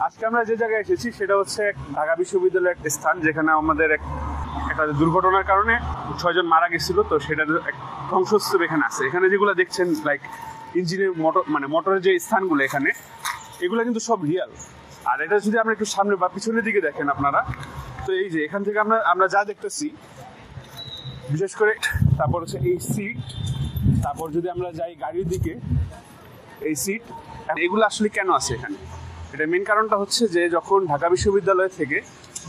আজকে আমরা যে জায়গায় এসেছি সেটা হচ্ছে ঢাকা বিশ্ববিদ্যালয়ের একটা স্থান, যেখানে আমাদের একটা দুর্ঘটনার কারণে 6 জন মারা গেছিল। তো সেটার ধ্বংসস্তূপ এখানে আছে। এখানে যেগুলো দেখছেন লাইক ইঞ্জিনের মোটরের যে স্থানগুলো এখানে, এগুলো কিন্তু সব রিয়াল। আর এটা যদি আমরা একটু সামনে বা পিছনের দিকে দেখেন আপনারা, তো এই যে এখান থেকে আমরা যা দেখতেছি, বিশেষ করে তারপর হচ্ছে এই সিট, তারপর যদি আমরা যাই গাড়ির দিকে, এই সিট, এগুলো আসলে কেন আছে এখানে? এটা মেন কারণটা হচ্ছে যে যখন ঢাকা বিশ্ববিদ্যালয় থেকে,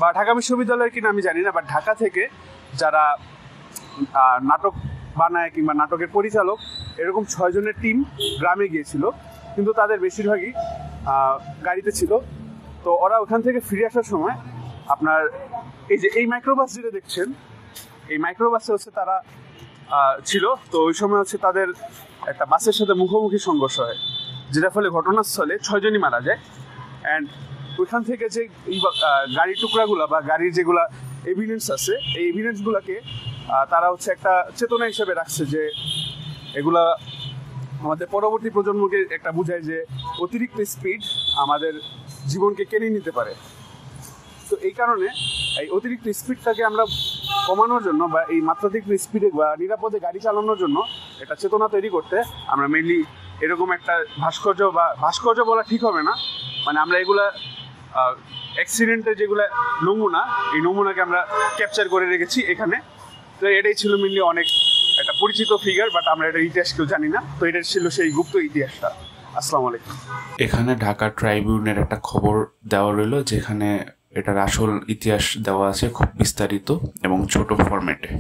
বা ঢাকা বিশ্ববিদ্যালয়ের কিনা আমি জানি না, বাট ঢাকা থেকে যারা নাটক বানায় কিংবা নাটকের পরিচালক, এরকম 6 জনের টিম গ্রামে গিয়েছিল, কিন্তু তাদের বেশিরভাগই গাড়িতে ছিল। তো ওরা ওখান থেকে ফিরে আসার সময় আপনার এই যে এই মাইক্রোবাস যেটা দেখছেন, এই মাইক্রোবাসে হচ্ছে তারা ছিল। তো ওই সময় হচ্ছে তাদের একটা বাসের সাথে মুখোমুখি সংঘর্ষ হয়, যেটার ফলে ঘটনাস্থলে 6 জনই মারা যায়। অ্যান্ড ওইখান থেকে যে এই গাড়ির টুকরাগুলো বা গাড়ির যেগুলা এভিডেন্স আছে, এই এভিডেন্সগুলোকে তারা হচ্ছে একটা চেতনা হিসেবে রাখছে, যে এগুলা আমাদের পরবর্তী প্রজন্মকে একটা বোঝায় যে অতিরিক্ত স্পিড আমাদের জীবনকে কেড়ে নিতে পারে। তো এই কারণে এই অতিরিক্ত স্পিডটাকে আমরা কমানোর জন্য, বা এই মাত্রাতিরিক্ত স্পিডে বা নিরাপদে গাড়ি চালানোর জন্য একটা চেতনা তৈরি করতে আমরা মেনলি এরকম একটা ভাস্কর্য বলা ঠিক হবে না, মানে আমরা এগুলা অ্যাক্সিডেন্টের যেগুলো নমুনা, এই নমুনাকে আমরা ক্যাপচার করে রেখেছি এখানে। তো এটাই ছিল মেনলি অনেক একটা পরিচিত ফিগার, বাট আমরা এটার ইতিহাস কেউ জানি না। তো এটা ছিল সেই গুপ্ত ইতিহাসটা। আসসালামু আলাইকুম। এখানে ঢাকা ট্রাইবিউনের একটা খবর দেওয়া রইল, যেখানে এটার আসল ইতিহাস দেওয়া আছে খুব বিস্তারিত এবং ছোট ফরম্যাটে।